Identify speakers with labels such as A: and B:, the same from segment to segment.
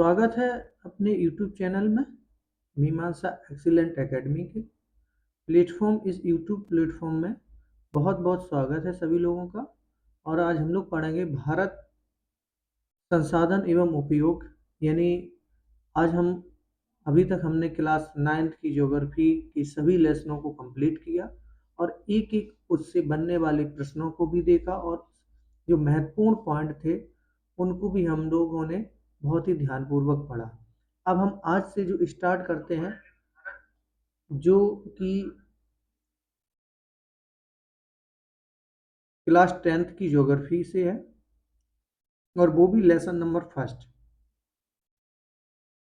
A: स्वागत है अपने यूट्यूब चैनल में मीमांसा एक्सीलेंट एकेडमी के प्लेटफॉर्म इस यूट्यूब प्लेटफॉर्म में बहुत बहुत स्वागत है सभी लोगों का। और आज हम लोग पढ़ेंगे भारत संसाधन एवं उपयोग। यानी आज हम अभी तक हमने क्लास 9th की ज्योग्राफी की सभी लेसनों को कंप्लीट किया और एक एक उससे बनने वाले प्रश्नों को भी देखा और जो महत्वपूर्ण पॉइंट थे उनको भी हम लोगों ने बहुत ही ध्यानपूर्वक पढ़ा। अब हम आज से जो स्टार्ट करते हैं जो कि क्लास 10th की ज्योग्राफी से है और वो भी लेसन नंबर फर्स्ट।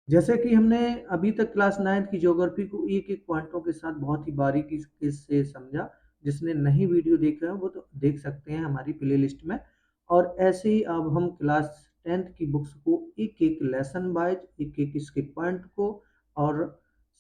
A: जैसे कि हमने अभी तक क्लास 9th की ज्योग्राफी को एक एक पॉइंटों के साथ बहुत ही बारीकी से समझा। जिसने नहीं वीडियो देखा है वो तो देख सकते हैं हमारी प्ले लिस्ट में। और ऐसे ही अब हम क्लास 10th की बुक्स को एक एक लेसन वाइज एक एक इसके पॉइंट को और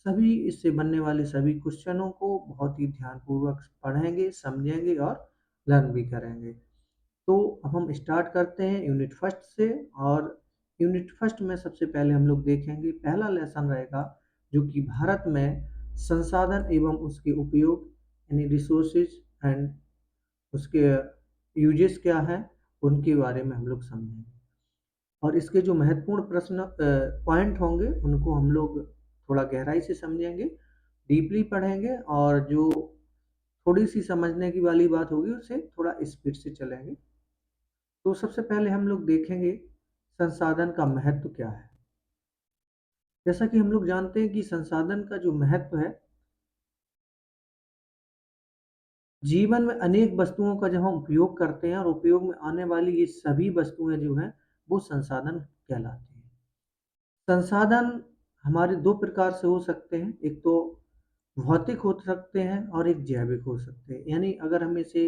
A: सभी इससे बनने वाले सभी क्वेश्चनों को बहुत ही ध्यानपूर्वक पढ़ेंगे, समझेंगे और लर्न भी करेंगे। तो अब हम स्टार्ट करते हैं यूनिट फर्स्ट से। और यूनिट फर्स्ट में सबसे पहले हम लोग देखेंगे पहला लेसन रहेगा जो कि भारत में संसाधन एवं उसके उपयोग यानी रिसोर्सेज एंड उसके यूजेस क्या है उनके बारे में हम लोग समझेंगे। और इसके जो महत्वपूर्ण प्रश्न पॉइंट होंगे उनको हम लोग थोड़ा गहराई से समझेंगे, डीपली पढ़ेंगे और जो थोड़ी सी समझने की वाली बात होगी उसे थोड़ा स्पीड से चलेंगे। तो सबसे पहले हम लोग देखेंगे संसाधन का महत्व क्या है। जैसा कि हम लोग जानते हैं कि संसाधन का जो महत्व है, जीवन में अनेक वस्तुओं का जब हम उपयोग करते हैं और उपयोग में आने वाली ये सभी वस्तुएं जो हैं वो संसाधन कहलाती हैं। संसाधन हमारे दो प्रकार से हो सकते हैं, एक तो भौतिक हो सकते हैं और एक जैविक हो सकते हैं। यानी अगर हम इसे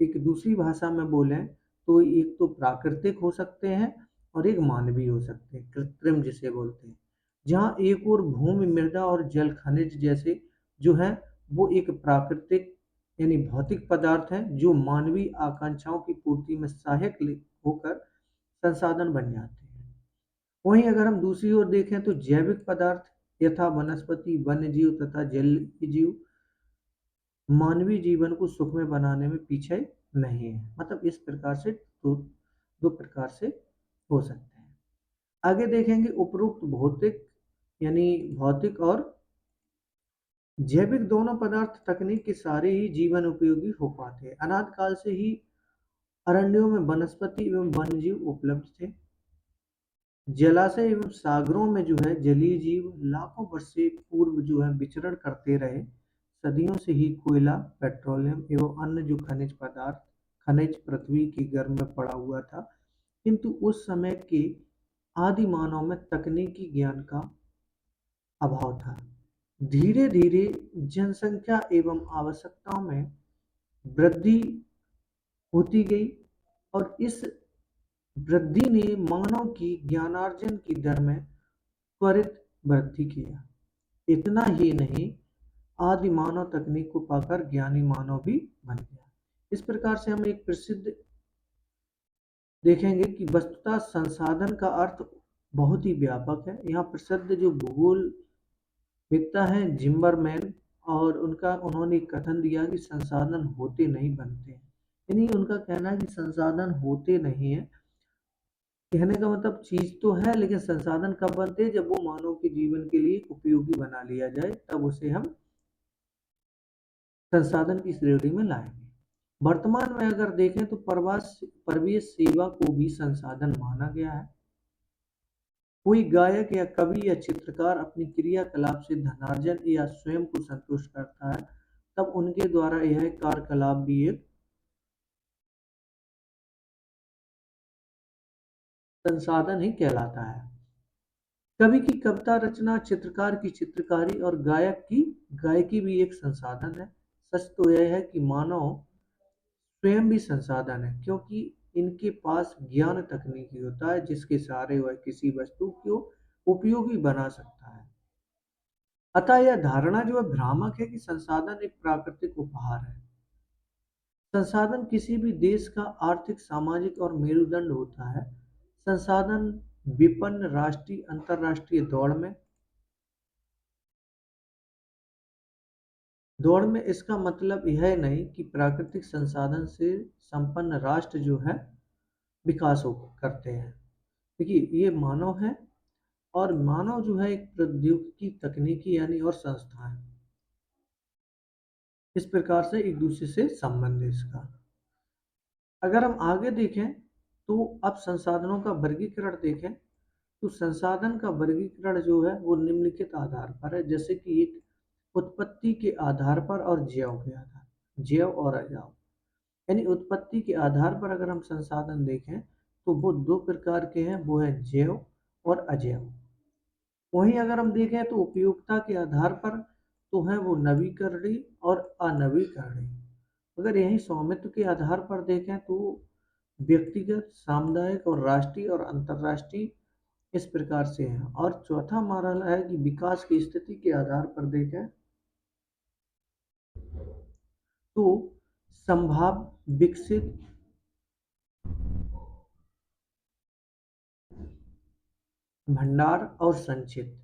A: एक दूसरी भाषा में बोलें तो एक तो प्राकृतिक हो सकते हैं और एक मानवीय हो सकते हैं, कृत्रिम जिसे बोलते हैं। जहाँ एक और भूमि, मृदा और जल खनिज जैसे जो है वो एक प्राकृतिक यानी भौतिक पदार्थ हैं जो मानवीय आकांक्षाओं की पूर्ति में सहायक होकर संसाधन बन जाते हैं। वहीं अगर हम दूसरी ओर देखें तो जैविक पदार्थ यथा वनस्पति, वन्य जीव तथा जलीय जीव मानवीय जीवन को सुखमय बनाने में पीछे नहीं है। मतलब इस प्रकार से दो दो प्रकार से हो सकते हैं। आगे देखेंगे उपरोक्त भौतिक यानी भौतिक और जैविक दोनों पदार्थ तकनीक के सारे ही जीवन उपयोगी हो पाते हैं। अनाद काल से ही अरण्यों में वनस्पति एवं वन्य जीव उपलब्ध थे। जलाशय एवं सागरों में जो है जलीय जीव लाखों वर्ष से पूर्व जो है विचरण करते रहे। सदियों से ही कोयला, पेट्रोलियम एवं अन्य जो खनिज पृथ्वी की गर्भ में पड़ा हुआ था। किंतु उस समय के आदि मानव में तकनीकी ज्ञान का अभाव था। धीरे धीरे जनसंख्या एवं आवश्यकताओं में वृद्धि होती गई और इस वृद्धि ने मानव की ज्ञानार्जन की दर में त्वरित वृद्धि किया। इतना ही नहीं, आदि मानव तकनीक को पाकर ज्ञानी मानव भी बन गया। इस प्रकार से हम एक प्रसिद्ध देखेंगे कि वस्तुतः संसाधन का अर्थ बहुत ही व्यापक है। यहाँ प्रसिद्ध जो भूगोल विद्ता है जिम्बरमैन, और उन्होंने कथन दिया कि संसाधन होते नहीं बनते हैं। यानी उनका कहना है कि संसाधन होते नहीं है। कहने का मतलब चीज तो है लेकिन संसाधन कब बनते हैं, जब वो मानव के जीवन के लिए उपयोगी बना लिया जाए तब उसे हम संसाधन की श्रेणी में लाएंगे। वर्तमान में अगर देखें तो प्रवेश सेवा को भी संसाधन माना गया है। कोई गायक या कवि या चित्रकार अपनी क्रियाकलाप से धनार्जन या स्वयं को संतुष्ट करता है, तब उनके द्वारा यह कार्यकलाप भी एक संसाधन ही कहलाता है। कवि की कविता रचना, चित्रकार की चित्रकारी और गायक की गायकी भी एक संसाधन है। सच तो यह है कि मानव स्वयं भी संसाधन है, क्योंकि इनके पास ज्ञान तकनीकी होता है जिसके सहारे वह किसी वस्तु को उपयोगी बना सकता है। अतः यह धारणा जो है भ्रामक है कि संसाधन एक प्राकृतिक उपहार है। संसाधन किसी भी देश का आर्थिक, सामाजिक और मेरुदंड होता है। संसाधन विपन्न राष्ट्रीय अंतर्राष्ट्रीय दौड़ में इसका मतलब यह नहीं कि प्राकृतिक संसाधन से संपन्न राष्ट्र जो है विकास हो करते हैं। देखिए ये मानव है, और मानव जो है एक प्रौद्योगिकी तकनीकी यानी और संस्था है, इस प्रकार से एक दूसरे से संबंध है इसका। अगर हम आगे देखें तो अब संसाधनों का वर्गीकरण देखें, तो संसाधन का वर्गीकरण जो है वो निम्नलिखित आधार पर है, जैसे कि एक उत्पत्ति के आधार पर और जैव के आधार, जैव और अजैव। यानी उत्पत्ति के आधार पर अगर हम संसाधन देखें तो वो दो प्रकार के हैं, वो है जैव और अजैव। वहीं अगर हम देखें तो उपयोगिता के आधार पर तो है वो नवीकरणीय और अनवीकरणीय। अगर यही स्वामित्व के आधार पर देखें तो व्यक्तिगत, सामुदायिक और राष्ट्रीय और अंतर्राष्ट्रीय इस प्रकार से है। और चौथा हमारा है कि विकास की स्थिति के आधार पर देखें तो संभाव्य, विकसित, भंडार और संचित,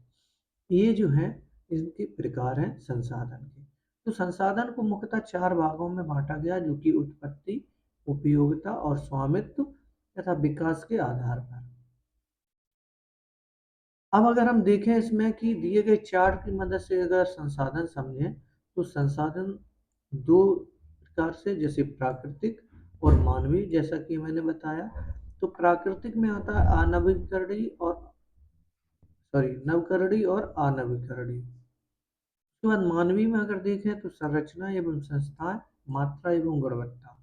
A: ये जो है इनके प्रकार हैं संसाधन के। तो संसाधन को मुख्यतः चार भागों में बांटा गया, जो कि उत्पत्ति, उपयोगिता और स्वामित्व तथा विकास के आधार पर। अब अगर हम देखें इसमें कि दिए गए चार्ट की मदद से अगर संसाधन समझें तो संसाधन दो प्रकार से, जैसे प्राकृतिक और मानवीय, जैसा कि मैंने बताया। तो प्राकृतिक में आता है अनवीकरणीय और नवकरणीय और अनवीकरणीय। उसके बाद मानवीय में अगर देखें तो संरचना एवं संस्थाएं, मात्रा एवं गुणवत्ता,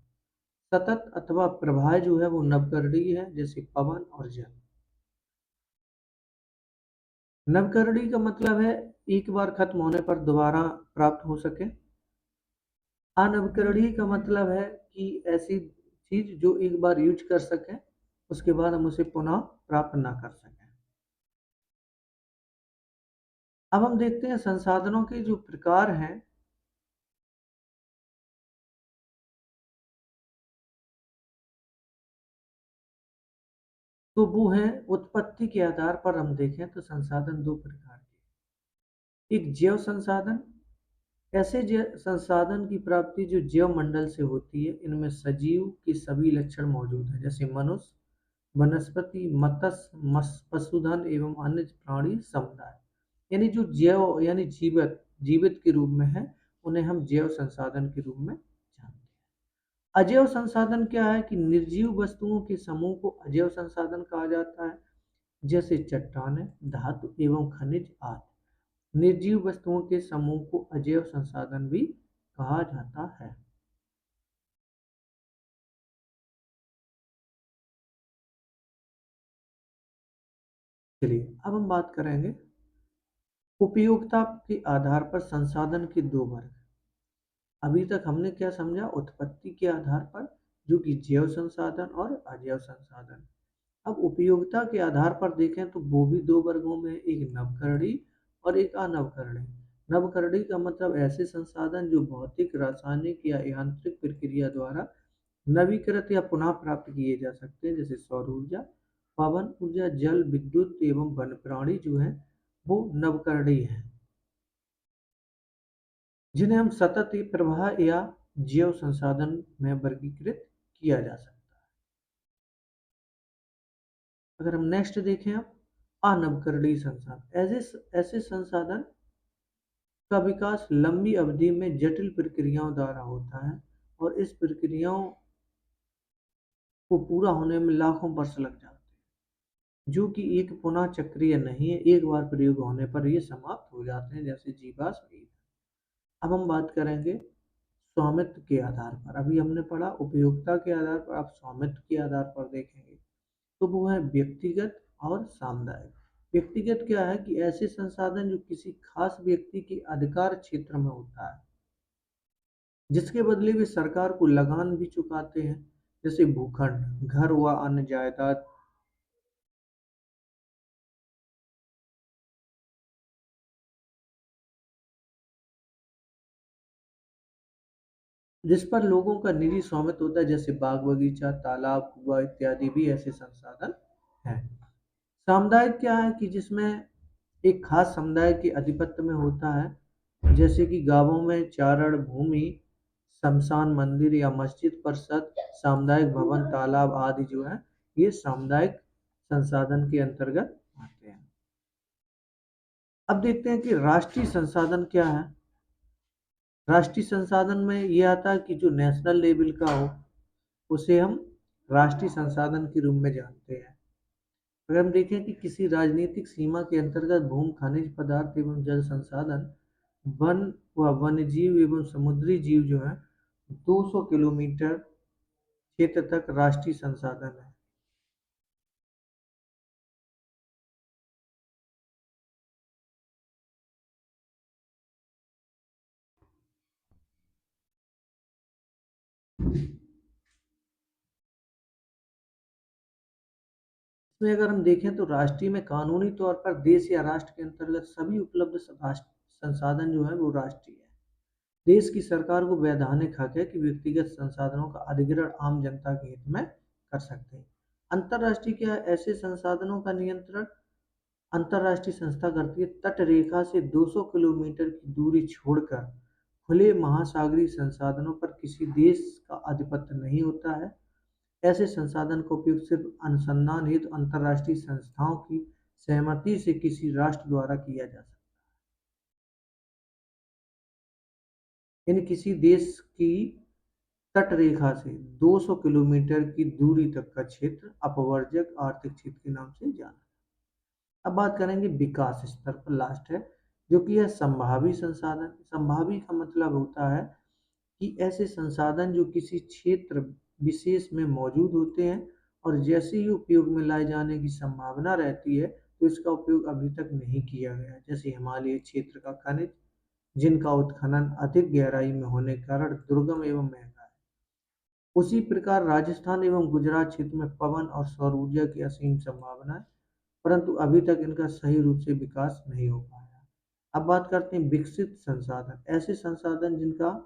A: सतत अथवा प्रवाह जो है वो नवकरणीय है, जैसे पवन और जल। नवकरणीय का मतलब है एक बार खत्म होने पर दोबारा प्राप्त हो सके। अनवकरणीय का मतलब है कि ऐसी चीज जो एक बार यूज कर सके, उसके बाद हम उसे पुनः प्राप्त ना कर सकें। अब हम देखते हैं संसाधनों के जो प्रकार हैं। तो वो है उत्पत्ति के आधार पर हम देखें तो संसाधन दो प्रकार के, एक जैव संसाधन, ऐसे संसाधन की प्राप्ति जो जैव मंडल से होती है, इनमें सजीव के सभी लक्षण मौजूद हैं, जैसे मनुष्य, वनस्पति, मत्स्य, पशुधन एवं अन्य प्राणी समुदाय। यानी जो जैव यानी जीवित जीवित के रूप में है, उन्हें हम जैव संसाधन के रूप में जानते हैं। अजैव संसाधन क्या है कि निर्जीव वस्तुओं के समूह को अजैव संसाधन कहा जाता है, जैसे चट्टानें, धातु एवं खनिज आदि। निर्जीव वस्तुओं के समूह को अजैव संसाधन भी कहा जाता है। चलिए अब हम बात करेंगे उपयोगिता के आधार पर संसाधन के दो वर्ग। अभी तक हमने क्या समझा, उत्पत्ति के आधार पर, जो कि जैव संसाधन और अजैव संसाधन। अब उपयोगिता के आधार पर देखें तो वो भी दो वर्गों में, एक नवकरणीय और एक अनवकरणीय। नवकरणीय का मतलब ऐसे संसाधन जो भौतिक, रासायनिक या यांत्रिक प्रक्रिया द्वारा नवीकृत या पुनः प्राप्त किए जा सकते हैं, जैसे सौर ऊर्जा, पवन ऊर्जा, जल विद्युत एवं वन प्राणी जो है वो नवकरणीय है, जिन्हें हम सतत प्रवाह या जैव संसाधन में वर्गीकृत किया जा सकता है। अगर हम नेक्स्ट देखें, अब अनवकरणीय संसाधन, ऐसे ऐसे संसाधन का विकास लंबी अवधि में जटिल प्रक्रियाओं द्वारा होता है, और इस प्रक्रियाओं को पूरा होने में लाखों वर्ष लग जाते हैं, जो कि एक पुनः चक्रीय नहीं है, एक बार प्रयोग होने पर ये समाप्त हो जाते हैं, जैसे जीवाश्म ईंधन। अब हम बात करेंगे स्वामित्व के आधार पर। अभी हमने पढ़ा उपयोगिता के आधार पर, आप स्वामित्व के आधार पर देखेंगे तो वो है व्यक्तिगत और सामुदायिक। व्यक्तिगत क्या है कि ऐसे संसाधन जो किसी खास व्यक्ति के अधिकार क्षेत्र में होता है, जिसके बदले वे सरकार को लगान भी चुकाते हैं, जैसे भूखंड, घर व अन्य जायदाद, जिस पर लोगों का निजी स्वामित्व होता है, जैसे बाग बगीचा, तालाब, कुआं इत्यादि भी ऐसे संसाधन हैं। सामुदायिक क्या है कि जिसमें एक खास समुदाय के आधिपत्य में होता है, जैसे कि गाँवों में चारण भूमि, श्मशान मंदिर या मस्जिद परिषद, सामुदायिक भवन, तालाब आदि जो है, ये सामुदायिक संसाधन के अंतर्गत आते हैं। अब देखते हैं कि राष्ट्रीय संसाधन क्या है। राष्ट्रीय संसाधन में ये आता है कि जो नेशनल लेवल का हो, उसे हम राष्ट्रीय संसाधन के रूप में जानते हैं। अगर हम देखें कि किसी राजनीतिक सीमा के अंतर्गत भूमि, खनिज पदार्थ एवं जल संसाधन, वन व वन्यजीव एवं समुद्री जीव जो है 200 किलोमीटर क्षेत्र तक राष्ट्रीय संसाधन है। इसमें अगर हम देखें तो राष्ट्रीय में कानूनी तौर पर देश या राष्ट्र के अंतर्गत सभी उपलब्ध संसाधन जो है वो राष्ट्रीय है। देश की सरकार को वैधानिक हक है कि व्यक्तिगत संसाधनों का अधिग्रहण आम जनता के हित में कर सकते हैं। अंतर्राष्ट्रीय क्या है? ऐसे संसाधनों का नियंत्रण अंतर्राष्ट्रीय संस्था करती है। तट रेखा से 200 किलोमीटर की दूरी छोड़कर खुले महासागरीय संसाधनों पर किसी देश का आधिपत्य नहीं होता है। ऐसे संसाधन का उपयोग सिर्फ अनुसंधान हेतु अंतर्राष्ट्रीय संस्थाओं की सहमति से किसी राष्ट्र द्वारा किया जा सकता है। यानी किसी देश की तट रेखा से 200 किलोमीटर की दूरी तक का क्षेत्र अपवर्जक आर्थिक क्षेत्र के नाम से जाना। अब बात करेंगे विकास स्तर पर, लास्ट है, जो कि है संभावी संसाधन। संभावी का मतलब होता है कि ऐसे संसाधन जो किसी क्षेत्र विशेष में मौजूद होते हैं और जैसे ही उपयोग में लाए जाने की संभावना रहती है, तो इसका उपयोग अभी तक नहीं किया गया है। जैसे हिमालय क्षेत्र का खनिज, जिनका उत्खनन अधिक गहराई में होने के कारण दुर्गम एवं महंगा है। उसी प्रकार राजस्थान एवं गुजरात क्षेत्र में पवन और सौर ऊर्जा की असीम संभावना है, परंतु अभी तक इनका सही रूप से विकास नहीं हो पाया। अब बात करते हैं विकसित संसाधन। ऐसे संसाधन जिनका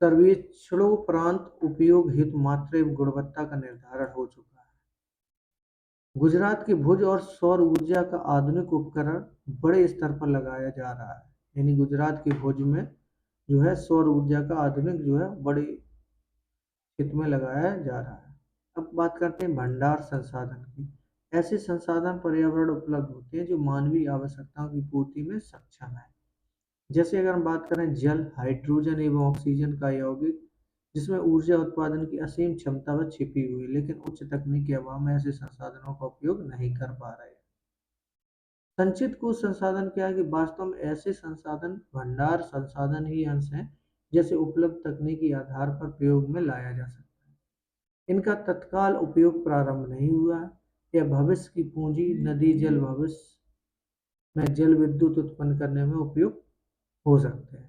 A: सर्वेक्षणोपरांत उपयोग हेतु मात्रा एवं गुणवत्ता का निर्धारण हो चुका है। गुजरात के भुज और सौर ऊर्जा का आधुनिक उपकरण बड़े स्तर पर लगाया जा रहा है। यानी गुजरात के भुज में जो है सौर ऊर्जा का आधुनिक जो है बड़े हित में लगाया जा रहा है। अब बात करते हैं भंडार संसाधन की। ऐसे संसाधन पर्यावरण उपलब्ध होते हैं जो मानवीय आवश्यकताओं की पूर्ति में सक्षम है। जैसे अगर हम बात करें जल, हाइड्रोजन एवं ऑक्सीजन का यौगिक, जिसमें ऊर्जा उत्पादन की असीम क्षमता व छिपी हुई, लेकिन उच्च तकनीक के अभाव में ऐसे संसाधनों का उपयोग नहीं कर पा रहे। संचित कुछ संसाधन क्या है कि वास्तव में ऐसे संसाधन भंडार संसाधन ही अंश हैं, जैसे उपलब्ध तकनीकी आधार पर प्रयोग में लाया जा सकता है। इनका तत्काल उपयोग प्रारंभ नहीं हुआ है। यह भविष्य की पूंजी, नदी जल भविष्य में जल विद्युत उत्पन्न करने में उपयोग हो सकते हैं।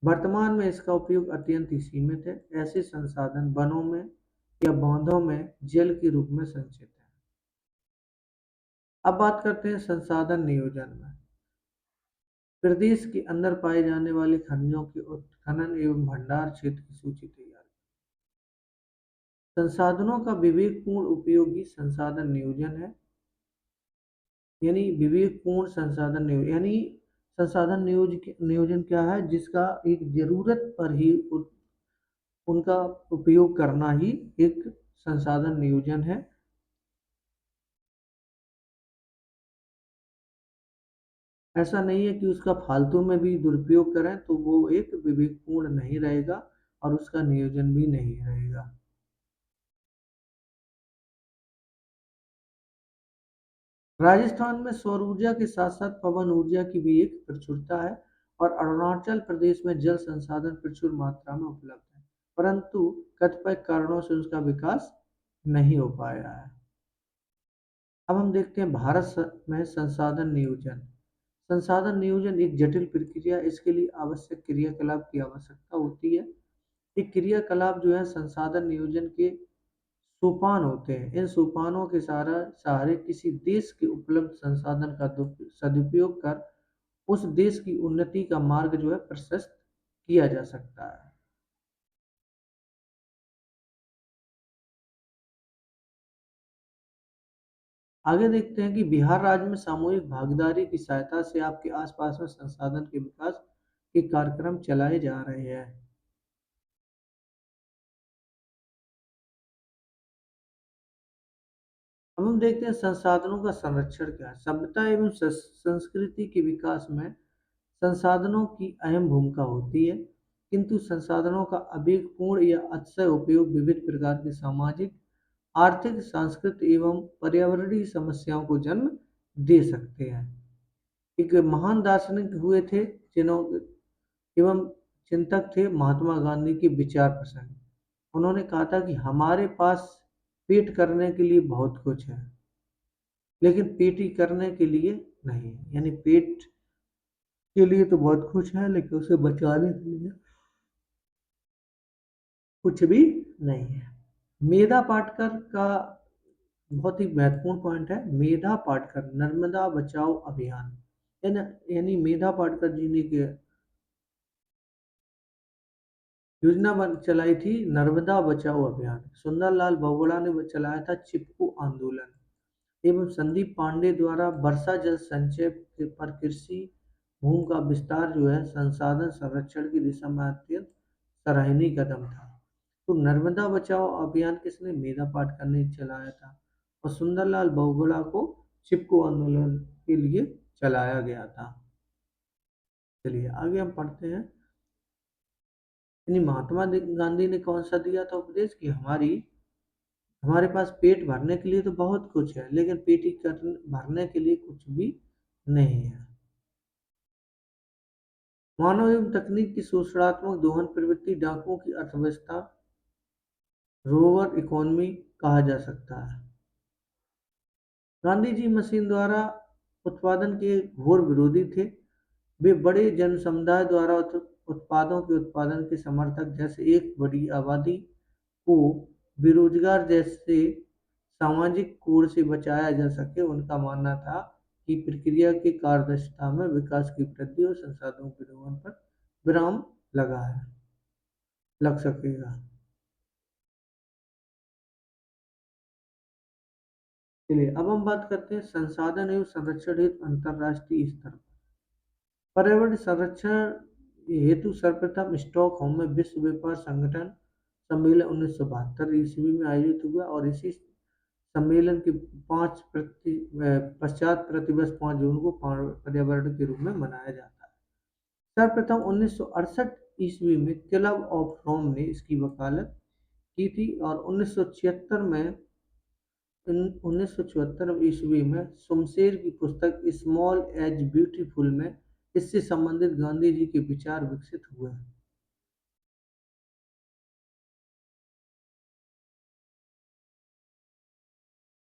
A: वर्तमान में इसका उपयोग अत्यंत ही सीमित है। ऐसे संसाधन वनों में या बांधों में जल के रूप में संचित है। अब बात करते हैं संसाधन नियोजन में। प्रदेश के अंदर पाए जाने वाले खनिजों के उत्खनन एवं भंडार क्षेत्र की सूची तैयार। संसाधनों का विवेकपूर्ण उपयोग ही संसाधन नियोजन है। यानी विवेकपूर्ण संसाधन नियोजन यानी संसाधन नियोजन क्या है? जिसका एक जरूरत पर ही उनका उपयोग करना ही एक संसाधन नियोजन है। ऐसा नहीं है कि उसका फालतू में भी दुरुपयोग करें तो वो एक विवेकपूर्ण नहीं रहेगा और उसका नियोजन भी नहीं रहेगा। राजस्थान में सौर ऊर्जा के साथ साथ पवन ऊर्जा की भी एक प्रचुरता है और अरुणाचल प्रदेश में जल संसाधन प्रचुर मात्रा में उपलब्ध है, परंतु कतिपय कारणों से उसका विकास नहीं हो पाया है। अब हम देखते हैं भारत में संसाधन नियोजन। संसाधन नियोजन एक जटिल प्रक्रिया, इसके लिए आवश्यक क्रियाकलाप की आवश्यकता होती है। ये क्रियाकलाप जो है संसाधन नियोजन के सोपान होते हैं। इन सोपानों के सहारे किसी देश के उपलब्ध संसाधन का सदुपयोग कर उस देश की उन्नति का मार्ग जो है प्रशस्त किया जा सकता है। आगे देखते हैं कि बिहार राज्य में सामूहिक भागीदारी की सहायता से आपके आसपास में संसाधन के विकास के कार्यक्रम चलाए जा रहे हैं। अब हम देखते हैं संसाधनों का संरक्षण क्या है। सभ्यता एवं संस्कृति के विकास में संसाधनों की अहम भूमिका होती है, किंतु संसाधनों का अविवेकपूर्ण या अतिशय उपयोग विविध प्रकार की सामाजिक, आर्थिक, सांस्कृतिक एवं पर्यावरणीय समस्याओं को जन्म दे सकते हैं। एक महान दार्शनिक हुए थे जिन्हों एवं चिंतक थे महात्मा गांधी के विचार प्रसंग। उन्होंने कहा था कि हमारे पास पेट करने के लिए बहुत कुछ है, लेकिन पेटी करने के लिए नहीं है। यानी पेट के लिए तो बहुत कुछ है, लेकिन उसे बचाने के लिए कुछ भी नहीं है। मेधा पाटकर का बहुत ही महत्वपूर्ण पॉइंट है। मेधा पाटकर नर्मदा बचाओ अभियान, यानी मेधा पाटकर जी ने योजना चलाई थी नर्मदा बचाओ अभियान। सुंदरलाल बहुगुणा ने चलाया था चिपको आंदोलन एवं संदीप पांडे द्वारा वर्षा जल संचय पर कृषि भूमि का विस्तार जो है संसाधन संरक्षण की दिशा में अत्यंत सराहनीय कदम था। तो नर्मदा बचाओ अभियान किसने? मेधा पाटकर ने चलाया था और सुंदरलाल बहुगुणा को चिपको आंदोलन के लिए चलाया गया था। चलिए आगे हम पढ़ते हैं। यानी महात्मा गांधी ने कौन सा दिया था उपदेश कि हमारे पास पेट भरने के लिए तो बहुत कुछ है, लेकिन पेटी भरने के लिए कुछ भी नहीं है। मानव एवं तकनीक की शोषणात्मक दोहन प्रवृत्ति डाकुओं की अर्थव्यवस्था रोवर इकोनॉमी कहा जा सकता है। गांधी जी मशीन द्वारा उत्पादन के घोर विरोधी थे। वे बड़े जन समुदाय द्वारा उत्पादों के उत्पादन के समर्थक, जैसे एक बड़ी आबादी को बेरोजगार जैसे सामाजिक कोण से बचाया जा सके। उनका मानना था कि प्रक्रिया की कार्यदक्षता में विकास की वृद्धि और संसाधनों के दोहन पर विराम लग सकेगा। चलिए अब हम बात करते हैं संसाधन एवं संरक्षण हेतु अंतरराष्ट्रीय स्तर पर। पर्यावरण संरक्षण हेतु सर्वप्रथम स्टॉकहोम में विश्व व्यापार संगठन सम्मेलन 1972 ईस्वी में आयोजित हुआ और इसी सम्मेलन के पश्चात प्रतिवर्ष 5 जून को पर्यावरण के रूप में मनाया जाता है। सर्वप्रथम 1968 ईस्वी में क्लब ऑफ रोम ने इसकी वकालत की थी और 1974 ईस्वी में शमशेर की पुस्तक स्मॉल एज ब्यूटीफुल में इससे संबंधित गांधी जी के विचार विकसित हुए।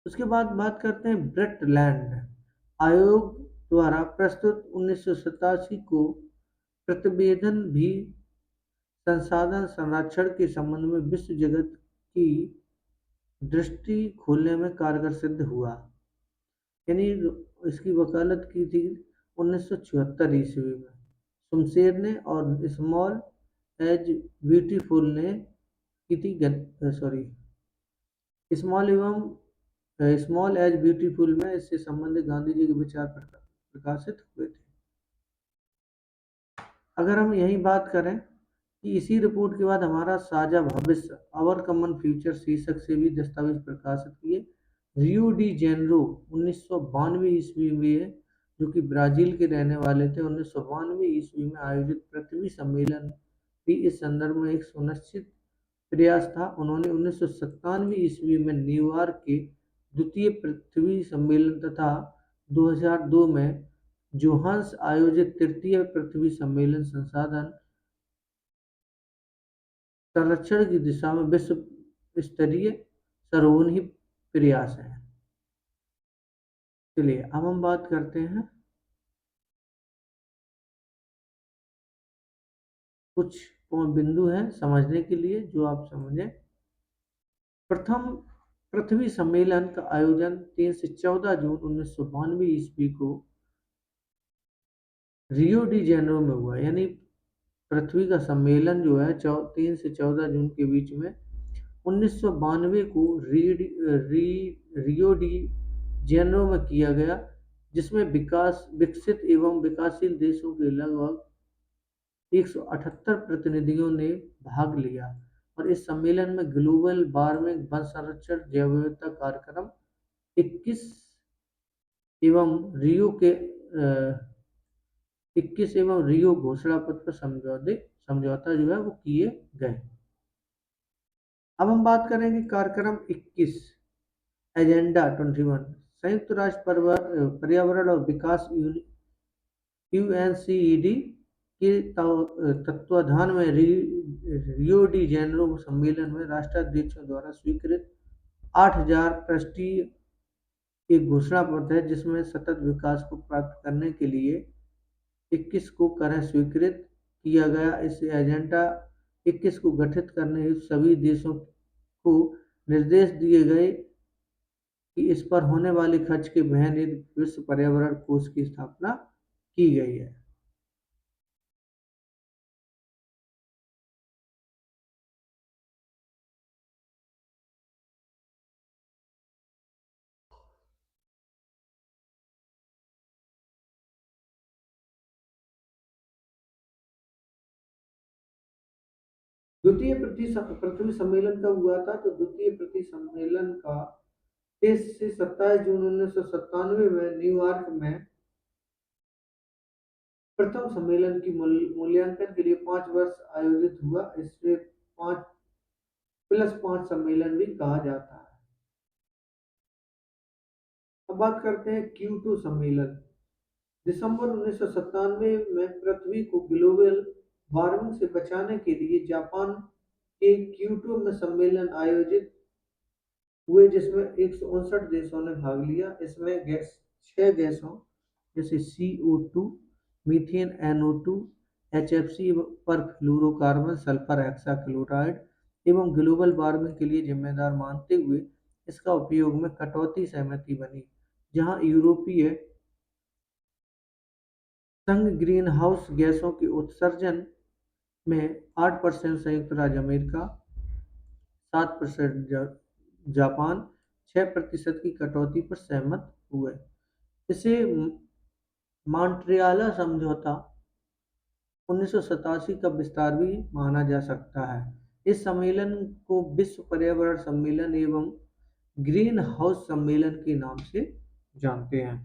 A: उसके बाद बात करते हैं ब्रेटलैंड आयोग द्वारा प्रस्तुत 1987 को प्रतिवेदन भी संसाधन संरक्षण के संबंध में विश्व जगत की दृष्टि खोलने में कारगर सिद्ध हुआ। यानी इसकी वकालत की थी 1974 ईस्वी में शमशेर ने और स्मॉल एज ब्यूटीफुल ने की थी। Sorry, small small age beautiful में इससे संबंधित गांधी जी के विचार प्रकाशित हुए थे। अगर हम यही बात करें कि इसी रिपोर्ट के बाद हमारा साझा भविष्य आवर कॉमन फ्यूचर शीर्षक से भी दस्तावेज प्रकाशित किए। रियो डी जेनरो 1992 ईस्वी में, जो कि ब्राजील के रहने वाले थे, 1992 ईस्वी में आयोजित पृथ्वी सम्मेलन भी इस संदर्भ में एक सुनिश्चित प्रयास था। उन्होंने 1997 ईस्वी में न्यूयॉर्क के द्वितीय पृथ्वी सम्मेलन तथा 2002 में जोहान्स आयोजित तृतीय पृथ्वी सम्मेलन संसाधन संरक्षण की दिशा में विश्व स्तरीय सर्वोन्ही प्रयास है। चलिए अब हम बात करते हैं कुछ बिंदु हैं समझने के लिए जो आप समझें। प्रथम पृथ्वी सम्मेलन का आयोजन 3 से 14 जून 1992 ईस्वी को रियो डी जेनेरो में हुआ। यानी पृथ्वी का सम्मेलन जो है 3 से 14 जून के बीच में 1992 को रियो डी जेनेवा में किया गया, जिसमें विकसित एवं विकासशील देशों के लगभग 178 प्रतिनिधियों ने भाग लिया और इस सम्मेलन में ग्लोबल वार्मिंग, वन संरक्षण, जैव विविधता कार्यक्रम 21 एवं रियो के 21 एवं रियो घोषणा पत्र पर समझौता जो है वो किए गए। अब हम बात करेंगे कार्यक्रम 21, एजेंडा 21, संयुक्त राष्ट्र पर्यावरण और विकास यूएनसीईडी के तत्वाधान में रियो डी जेनेरो सम्मेलन में राष्ट्राध्यक्षों द्वारा स्वीकृत 8000 पृष्ठीय एक घोषणा पत्र है, जिसमें सतत विकास को प्राप्त करने के लिए 21 को करें स्वीकृत किया गया। इस एजेंडा 21 को गठित करने हेतु सभी देशों को निर्देश दिए गए कि इस पर होने वाले खर्च के वहन हेतु विश्व पर्यावरण कोष की स्थापना की गई है। पृथ्वी सम्मेलन कब हुआ था? तो द्वितीय पृथ्वी सम्मेलन का 23 से 27 जून 1997 में न्यूयॉर्क में प्रथम सम्मेलन की मूल्यांकन के लिए 5 वर्ष आयोजित हुआ। इसे 5+5 सम्मेलन भी कहा जाता है। अब बात करते हैं क्योटो सम्मेलन। दिसंबर 1997 में पृथ्वी को ग्लोबल वार्मिंग से बचाने के लिए जापान के क्योटो में सम्मेलन आयोजित हुए, जिसमें 159 देशों ने भाग लिया। इसमें 6 गैसों जैसे CO2, मीथेन, NO2, HFC पर फ्लोरोकार्बन, सल्फर हेक्साक्लोराइड एवं ग्लोबल वार्मिंग के लिए जिम्मेदार मानते हुए इसका उपयोग में कटौती सहमति बनी, जहां यूरोपीय संघ ग्रीन हाउस गैसों के उत्सर्जन में 8% संयुक्त राज्य अमेरिका, 7% जापान, 6% की कटौती पर सहमत हुए। इसे मॉन्ट्रियल समझौता 1987 का विस्तार भी माना जा सकता है। इस सम्मेलन को विश्व पर्यावरण सम्मेलन एवं ग्रीन हाउस सम्मेलन के नाम से जानते हैं।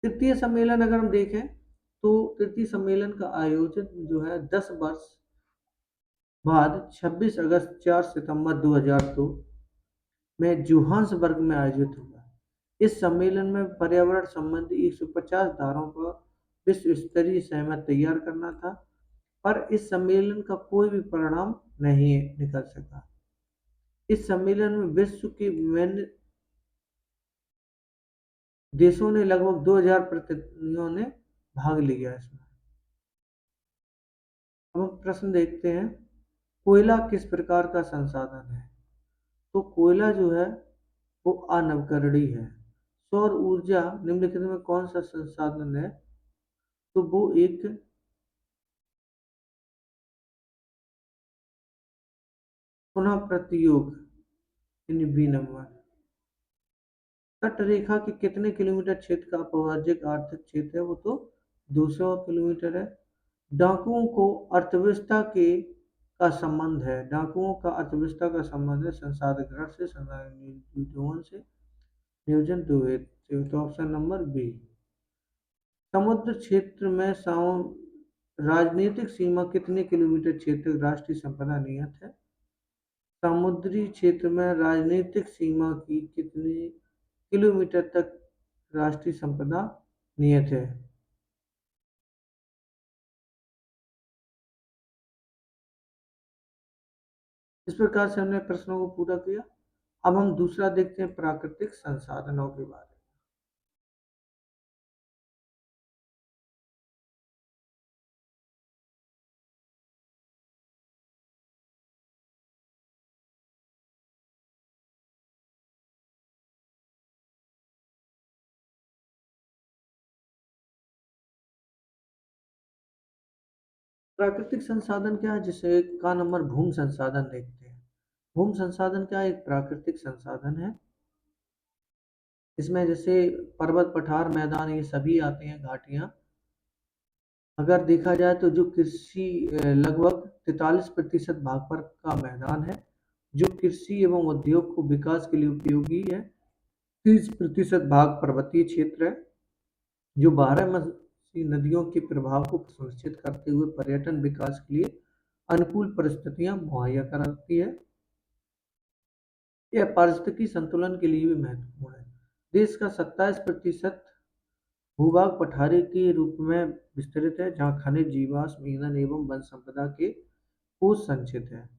A: तृतीय सम्मेलन अगर हम देखें तो तृतीय सम्मेलन का आयोजन जो है 10 वर्ष बाद 26 अगस्त 4 सितंबर 2002 में जोहान्सबर्ग में आयोजित हुआ। इस सम्मेलन में पर्यावरण संबंधी 150 धाराओं पर विश्व स्तरीय सहमति तैयार करना था, पर इस सम्मेलन का कोई भी परिणाम नहीं निकल सका। इस सम्मेलन में विश्व के विभिन्न देशों ने लगभग 2000 प्रतिनिधियों ने भाग लिया इसमें। अब हम प्रश्न देखते हैं, कोयला किस प्रकार का संसाधन है? तो कोयला जो है वो अनवकरणीय है। सौर ऊर्जा निम्नलिखित में कौन सा संसाधन है? तो वो एक पुनः प्रयोग बी नंबर। तट रेखा के कितने किलोमीटर क्षेत्र का अपवार्जिक आर्थिक क्षेत्र है? वो तो 200 किलोमीटर है। डाकुओं को अर्थव्यवस्था के का संबंध है। डाकुओं का अर्थव्यवस्था का संबंध है संसाधन ग्रहण से, संसाधन से, नियोजन तो ऑप्शन नंबर बी। समुद्र क्षेत्र में राजनीतिक सीमा कितने किलोमीटर क्षेत्र राष्ट्रीय संपदा नियत है? समुद्री क्षेत्र में राजनीतिक सीमा की कितने किलोमीटर तक राष्ट्रीय संपदा नियत है? इस प्रकार से हमने प्रश्नों को पूरा किया। अब हम दूसरा देखते हैं प्राकृतिक संसाधनों के बारे में। प्राकृतिक संसाधन क्या है? जिसे का नंबर भूमि संसाधन देखते हैं। भूमि संसाधन क्या है? एक प्राकृतिक संसाधन है इसमें जैसे पर्वत, पठार, मैदान ये सभी आते हैं, घाटियाँ। अगर देखा जाए तो जो कृषि लगभग 43% भाग पर का मैदान है, जो कृषि एवं उद्योग को विकास के लिए उपयोगी है। 30% भाग पर्वतीय क्षेत्र है, जो बारहमासी नदियों के प्रभाव को सुनिश्चित करते हुए पर्यटन विकास के लिए अनुकूल परिस्थितियां मुहैया कराती है। यह पारिस्थितिकी संतुलन के लिए भी महत्वपूर्ण है। देश का 27% भूभाग पठारी के रूप में विस्तृत है, जहाँ खनिज, जीवाश्म ईंधन एवं वन संपदा के कोष संचित है।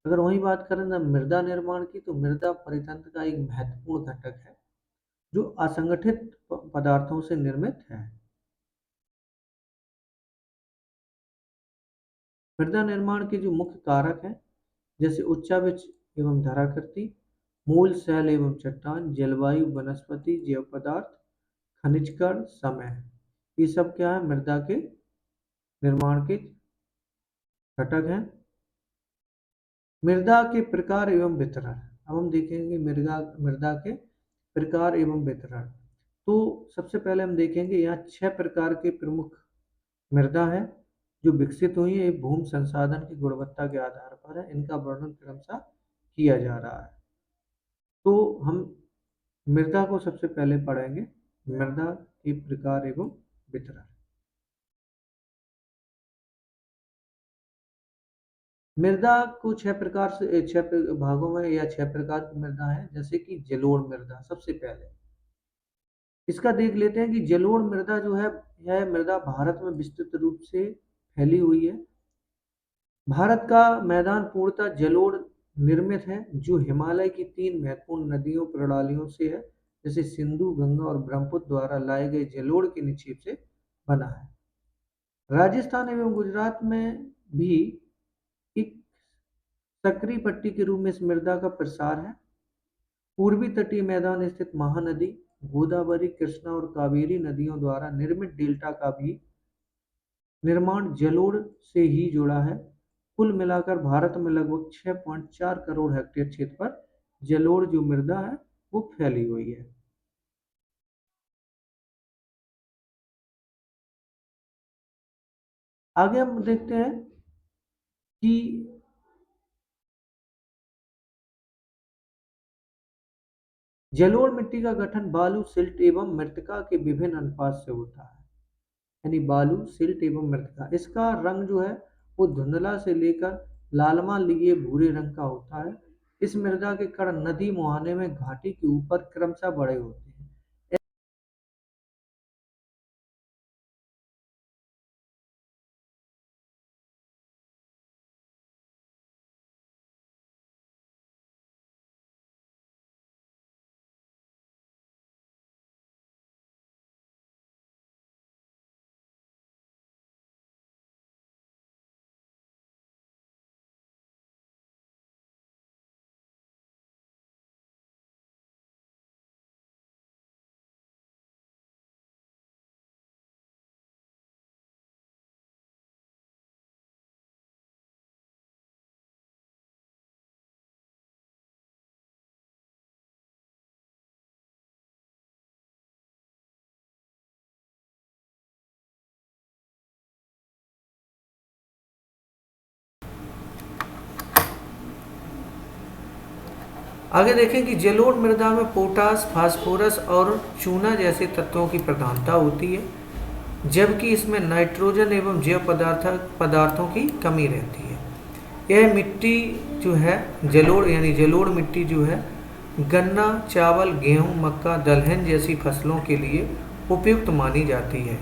A: अगर वही बात करें ना मृदा निर्माण की, तो मृदा परितंत्र का एक महत्वपूर्ण घटक है, जो असंगठित पदार्थों से निर्मित है। मृदा निर्माण के जो मुख्य कारक हैं, जैसे उच्चाभिच एवं धराकृति, मूल, शैल एवं चट्टान, जलवायु, वनस्पति, जैव पदार्थ, खनिज कण, समय, ये सब क्या है, मृदा के निर्माण के घटक हैं। मृदा के प्रकार एवं वितरण, अब हम देखेंगे मृदा मृदा के प्रकार एवं वितरण। तो सबसे पहले हम देखेंगे यहाँ 6 प्रकार के प्रमुख मृदा है जो विकसित हुई है। भूमि संसाधन की गुणवत्ता के आधार पर है, इनका वर्णन क्रमशः किया जा रहा है। तो हम मृदा को सबसे पहले पढ़ेंगे, मृदा के प्रकार एवं वितरण। मृदा को 6 प्रकार से 6 भागों में या 6 प्रकार की मृदा है, जैसे कि जलोढ़ मृदा सबसे पहले। इसका देख लेते हैं कि जलोढ़ मृदा जो है, यह मृदा भारत में विस्तृत रूप से फैली हुई है। भारत का मैदान पूर्णतः जलोढ़ निर्मित है, जो हिमालय की 3 महत्वपूर्ण नदियों प्रणालियों से है, जैसे सिंधु, गंगा और ब्रह्मपुत्र द्वारा लाए गए जलोढ़ के निक्षेप से बना है। राजस्थान एवं गुजरात में भी एक सक्रिय पट्टी के रूप में इस मृदा का प्रसार है। पूर्वी तटीय मैदान स्थित महानदी, गोदावरी, कृष्णा और कावेरी नदियों द्वारा निर्मित डेल्टा का भी निर्माण जलोढ़ से ही जुड़ा है। कुल मिलाकर भारत में लगभग 6.4 करोड़ हेक्टेयर क्षेत्र पर जलोढ़ जो मृदा है वो फैली हुई है। आगे हम देखते हैं कि जलोढ़ मिट्टी का गठन बालू, सिल्ट एवं मृत्तिका के विभिन्न अनुपात से होता है। यानी बालू, सिल्ट एवं मृत्तिका, इसका रंग जो है वो धुंधला से लेकर लालमा लिए भूरे रंग का होता है। इस मृदा के कण नदी मुहाने में घाटी के ऊपर क्रमशः बड़े होते हैं। आगे देखें कि जलोढ़ मृदा में पोटास, फास्फोरस और चूना जैसे तत्वों की प्रधानता होती है, जबकि इसमें नाइट्रोजन एवं जैव पदार्थों की कमी रहती है। यह मिट्टी जो है जलोढ़ यानी जलोढ़ मिट्टी जो है गन्ना, चावल, गेहूं, मक्का, दलहन जैसी फसलों के लिए उपयुक्त मानी जाती है।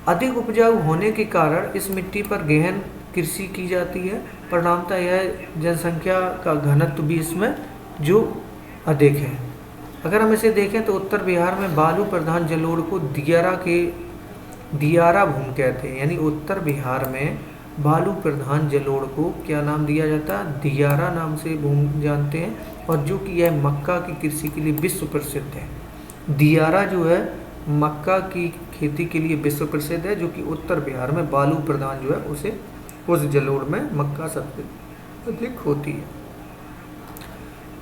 A: अधिक उपजाऊ होने के कारण इस मिट्टी पर गहन कृषि की जाती है। परिणामतः यह जनसंख्या का घनत्व भी इसमें जो अधिक है। अगर हम इसे देखें तो उत्तर बिहार में बालू प्रधान जलोढ़ को दियारा भूमि कहते हैं। यानी उत्तर बिहार में बालू प्रधान जलोढ़ को क्या नाम दिया जाता है, दियारा नाम से भूमि जानते हैं। और जो कि यह मक्का की कृषि के लिए विश्व प्रसिद्ध है। दियारा जो है मक्का की खेती के लिए विश्व प्रसिद्ध है, जो कि उत्तर बिहार में बालू प्रधान जो है उस जलोढ़ में मक्का सबसे अधिक होती है।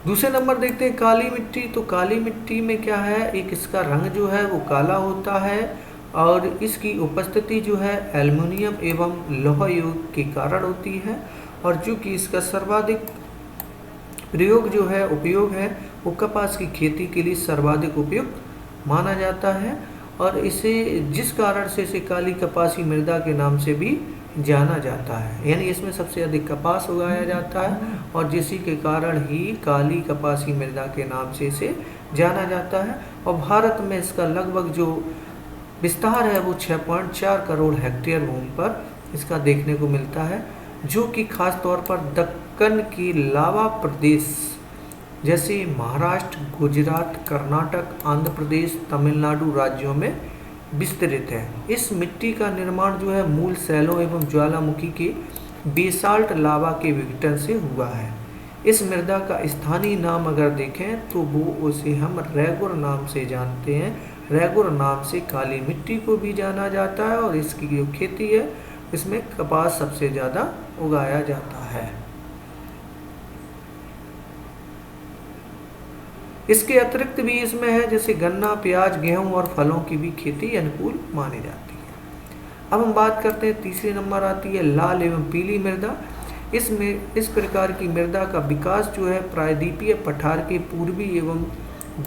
A: दूसरे नंबर देखते हैं काली मिट्टी। तो काली मिट्टी में क्या है, एक इसका रंग जो है वो काला होता है और इसकी उपस्थिति जो है एल्युमिनियम एवं लौह युग के कारण होती है, और जो कि इसका सर्वाधिक प्रयोग जो है उपयोग है वो कपास की खेती के लिए सर्वाधिक उपयुक्त माना जाता है, और इसे जिस कारण से इसे काली कपासी मृदा के नाम से भी जाना जाता है, यानी इसमें सबसे अधिक कपास उगाया जाता है और जिसी के कारण ही काली कपासी मृदा के नाम से इसे जाना जाता है। और भारत में इसका लगभग जो विस्तार है वो 6.4 करोड़ हेक्टेयर भूमि पर इसका देखने को मिलता है, जो कि खास तौर पर दक्कन की लावा प्रदेश जैसे महाराष्ट्र, गुजरात, कर्नाटक, आंध्र प्रदेश, तमिलनाडु राज्यों में विस्तृत है। इस मिट्टी का निर्माण जो है मूल शैलों एवं ज्वालामुखी के बेसाल्ट लावा के विघटन से हुआ है। इस मृदा का स्थानीय नाम अगर देखें तो वो उसे हम रैगुर नाम से जानते हैं। रैगुर नाम से काली मिट्टी को भी जाना जाता है और इसकी जो खेती है इसमें कपास सबसे ज़्यादा उगाया जाता है। इसके अतिरिक्त भी इसमें है जैसे गन्ना, प्याज, गेहूं और फलों की भी खेती अनुकूल मानी जाती है। अब हम बात करते हैं, तीसरे नंबर आती है लाल एवं पीली मृदा। इस प्रकार की मृदा का विकास जो है प्रायद्वीपीय पठार के पूर्वी एवं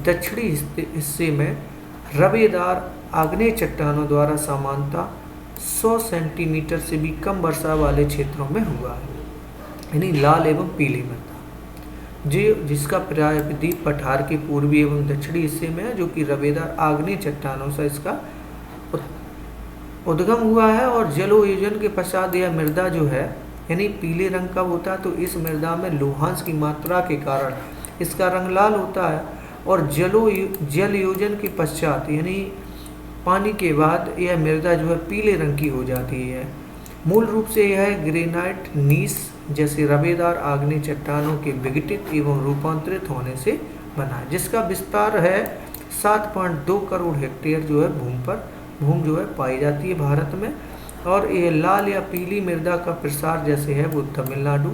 A: दक्षिणी हिस्से में रवेदार आग्नेय चट्टानों द्वारा सामान्यतः 100 सेंटीमीटर से भी कम वर्षा वाले क्षेत्रों में हुआ है, यानी लाल एवं पीली मृदा जिसका प्रायद्वीप पठार के पूर्वी एवं दक्षिणी हिस्से में है, जो कि रवेदार आग्नेय चट्टानों से इसका उद्गम हुआ है। और जलोयोजन के पश्चात यह मृदा जो है यानी पीले रंग का होता है, तो इस मृदा में लौहांश की मात्रा के कारण इसका रंग लाल होता है। और जलयोजन के पश्चात यानी पानी के बाद यह मृदा जो है पीले रंग की हो जाती है। मूल रूप से यह ग्रेनाइट नीस जैसे रवेदार आग्नेय चट्टानों के विघटित एवं रूपांतरित होने से बना है, जिसका विस्तार है 7.2 करोड़ हेक्टेयर जो है भूमि जो है पाई जाती है भारत में। और ये लाल या पीली मृदा का प्रसार जैसे है वो तमिलनाडु,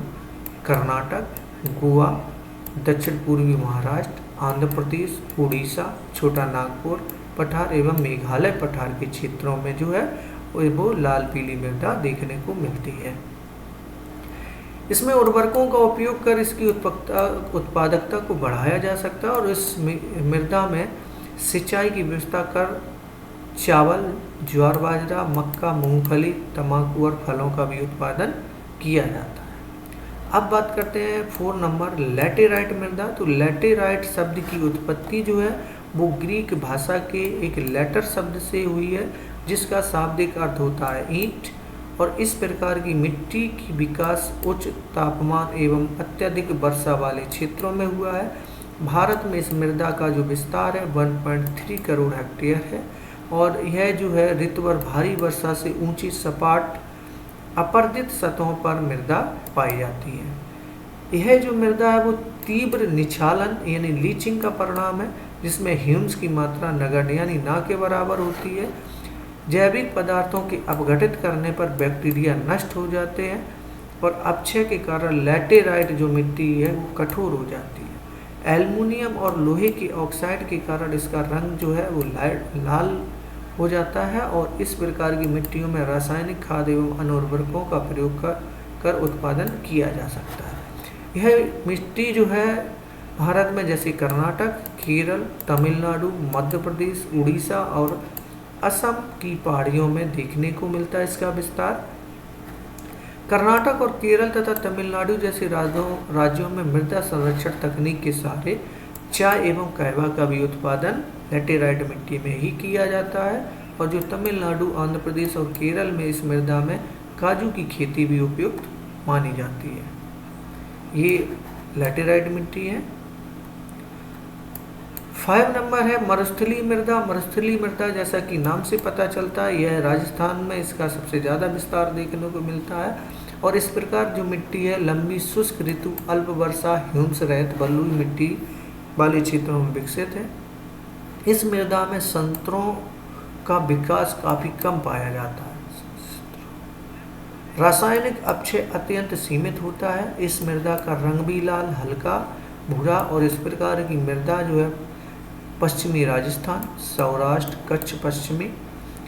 A: कर्नाटक, गोवा, दक्षिण पूर्वी महाराष्ट्र, आंध्र प्रदेश, उड़ीसा, छोटा नागपुर पठार एवं मेघालय पठार के क्षेत्रों में जो है वो लाल पीली मृदा देखने को मिलती है। इसमें उर्वरकों का उपयोग कर इसकी उत्पादकता को बढ़ाया जा सकता है और इस मृदा में सिंचाई की व्यवस्था कर चावल, ज्वार बाजरा, मक्का, मूंगफली, तंबाकू और फलों का भी उत्पादन किया जाता है। अब बात करते हैं 4 नंबर लैटेराइट मृदा। तो लैटेराइट शब्द की उत्पत्ति जो है वो ग्रीक भाषा के एक लेटर शब्द से हुई है, जिसका शाब्दिक अर्थ होता है ईंट। और इस प्रकार की मिट्टी की विकास उच्च तापमान एवं अत्यधिक वर्षा वाले क्षेत्रों में हुआ है। भारत में इस मृदा का जो विस्तार है 1.3 करोड़ हेक्टेयर है और यह जो है ऋतुभर भारी वर्षा से ऊंची सपाट अपर्दित सतहों पर मृदा पाई जाती है। यह जो मृदा है वो तीव्र निछालन यानी लीचिंग का परिणाम है, जिसमें ह्यूम्स की मात्रा नगण्य यानी ना के बराबर होती है। जैविक पदार्थों के अपघटित करने पर बैक्टीरिया नष्ट हो जाते हैं और अपक्षय के कारण लैटेराइट जो मिट्टी है वो कठोर हो जाती है। एल्युमिनियम और लोहे के ऑक्साइड के कारण इसका रंग जो है वो लाल हो जाता है और इस प्रकार की मिट्टियों में रासायनिक खाद एवं अनुर्वरकों का प्रयोग कर उत्पादन किया जा सकता है। यह मिट्टी जो है भारत में जैसे कर्नाटक, केरल, तमिलनाडु, मध्य प्रदेश, उड़ीसा और असम की पहाड़ियों में देखने को मिलता है इसका विस्तार। कर्नाटक और केरल तथा तमिलनाडु जैसे राज्यों में मृदा संरक्षण तकनीक के सहारे चाय एवं कहवा का भी उत्पादन लैटेराइट मिट्टी में ही किया जाता है। और जो तमिलनाडु, आंध्र प्रदेश और केरल में इस मृदा में काजू की खेती भी उपयुक्त मानी जाती है। ये लैटेराइट मिट्टी है। 5 नंबर है मरुस्थलीय मृदा। मरुस्थलीय मृदा जैसा कि नाम से पता चलता है यह राजस्थान में इसका सबसे ज़्यादा विस्तार देखने को मिलता है और इस प्रकार जो मिट्टी है लंबी शुष्क ऋतु, अल्प वर्षा, ह्यूम्स रहित बलुई मिट्टी वाले क्षेत्रों में विकसित है। इस मृदा में संतरों का विकास काफ़ी कम पाया जाता है। रासायनिक अपक्षय अत्यंत सीमित होता है। इस मृदा का रंग भी लाल, हल्का भूरा और इस प्रकार की मृदा जो है पश्चिमी राजस्थान, सौराष्ट्र, कच्छ पश्चिमी,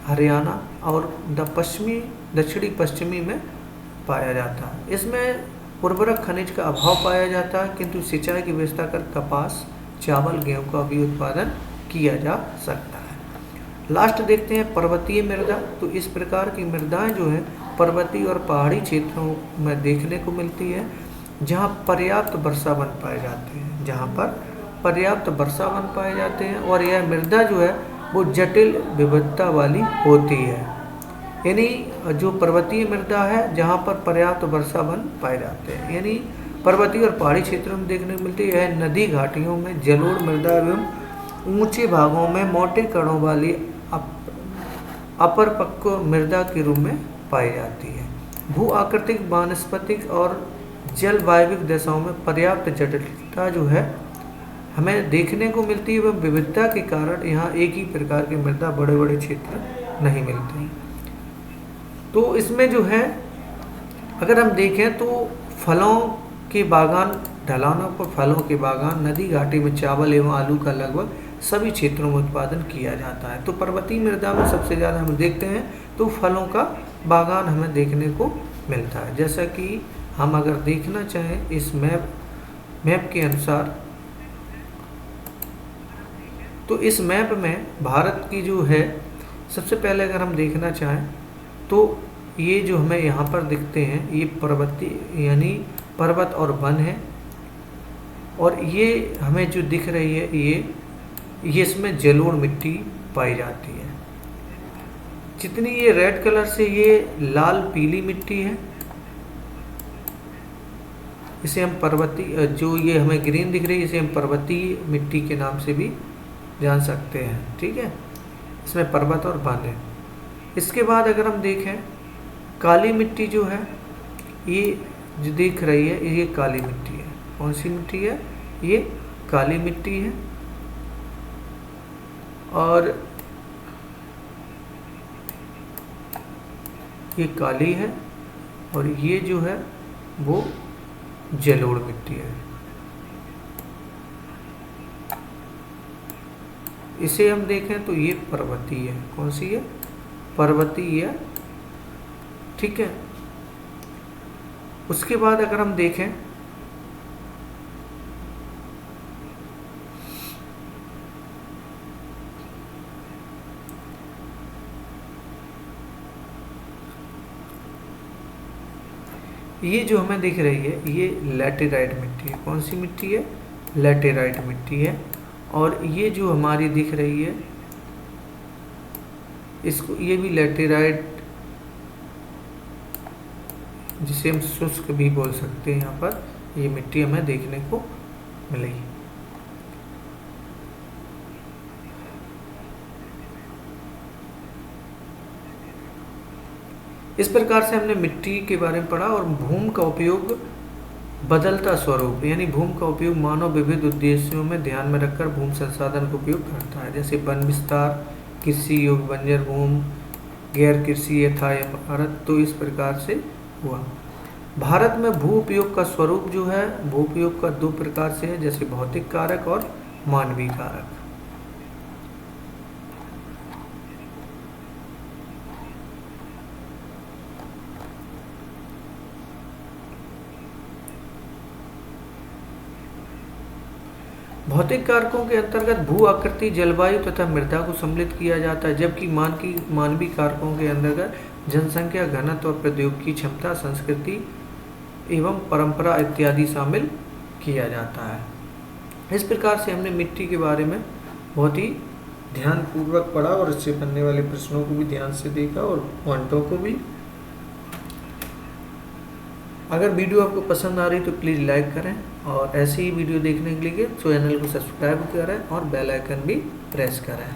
A: हरियाणा और दक्षिणी पश्चिमी में पाया जाता है। इसमें उर्वरक खनिज का अभाव पाया जाता है, किंतु सिंचाई की व्यवस्था कर कपास, चावल, गेहूं का भी उत्पादन किया जा सकता है। लास्ट देखते हैं पर्वतीय मृदा। तो इस प्रकार की मृदाएं जो है पर्वतीय और पहाड़ी क्षेत्रों में देखने को मिलती है, जहां पर्याप्त वर्षावन पाए जाते हैं, जहां पर पर्याप्त वर्षावन पाए जाते हैं। और यह मृदा जो है वो जटिल विविधता वाली होती है, यानी जो पर्वतीय मृदा है जहाँ पर पर्याप्त वर्षावन पाए जाते हैं, यानी पर्वतीय और पहाड़ी क्षेत्रों में देखने को मिलती है। नदी घाटियों में जलोढ़ मृदा एवं ऊंचे भागों में मोटे कणों वाली अपरपक्व मृदा के रूप में पाई जाती है। भू आकृतिक, वानस्पतिक और जलवायविक दशाओं में पर्याप्त जटिलता जो है हमें देखने को मिलती है, एवं विविधता के कारण यहाँ एक ही प्रकार की मृदा बड़े बड़े क्षेत्र नहीं मिलते हैं। तो इसमें जो है अगर हम देखें तो फलों के बागान, ढलानों पर फलों के बागान, नदी घाटी में चावल एवं आलू का लगभग सभी क्षेत्रों में उत्पादन किया जाता है। तो पर्वतीय मृदा में सबसे ज़्यादा हम देखते हैं तो फलों का बागान हमें देखने को मिलता है। जैसा कि हम अगर देखना चाहें इस मैप के अनुसार, तो इस मैप में भारत की जो है सबसे पहले अगर हम देखना चाहें तो ये जो हमें यहाँ पर दिखते हैं ये पर्वतीय यानी पर्वत और वन है, और ये हमें जो दिख रही है ये इसमें जलोढ़ मिट्टी पाई जाती है। जितनी ये रेड कलर से ये लाल पीली मिट्टी है, इसे हम पर्वतीय, जो ये हमें ग्रीन दिख रही है इसे हम पर्वतीय मिट्टी के नाम से भी जान सकते हैं। ठीक है, इसमें पर्वत और वन है। इसके बाद अगर हम देखें काली मिट्टी जो है ये जो दिख रही है ये काली मिट्टी है। कौन सी मिट्टी है? ये काली मिट्टी है। और ये काली है और ये जो है वो जलोढ़ मिट्टी है। इसे हम देखें तो ये पर्वतीय है। कौन सी है? पर्वतीय है। ठीक है, उसके बाद अगर हम देखें ये जो हमें दिख रही है ये लैटेराइट मिट्टी है। कौन सी मिट्टी है? लैटेराइट मिट्टी है। और ये जो हमारी दिख रही है इसको ये भी लैटेराइट, जिसे हम शुष्क भी बोल सकते हैं, यहाँ पर ये मिट्टी हमें देखने को मिलेगी। इस प्रकार से हमने मिट्टी के बारे में पढ़ा। और भूमि का उपयोग बदलता स्वरूप, यानी भूमि का उपयोग मानव विविध उद्देश्यों में ध्यान में रखकर भूमि संसाधन का उपयोग करता है, जैसे वन विस्तार, कृषि योग्य बंजर भूमि, गैर कृषि यथा इमारत। तो इस प्रकार से हुआ। भारत में भू उपयोग का स्वरूप जो है भू उपयोग का दो प्रकार से है, जैसे भौतिक कारक और मानवीय कारक। भौतिक कारकों के अंतर्गत भू आकृति, जलवायु तथा मृदा को सम्मिलित किया जाता है, जबकि मानवीय कारकों के अंतर्गत जनसंख्या, घनत्व और प्रौद्योगिकी क्षमता, संस्कृति एवं परंपरा इत्यादि शामिल किया जाता है। इस प्रकार से हमने मिट्टी के बारे में बहुत ही ध्यानपूर्वक पढ़ा और इससे बनने वाले प्रश्नों को भी ध्यान से देखा और पॉइंटों को भी। अगर वीडियो आपको पसंद आ रही तो प्लीज़ लाइक करें, और ऐसे ही वीडियो देखने के लिए चैनल को सब्सक्राइब करें और बेल आइकन भी प्रेस करें।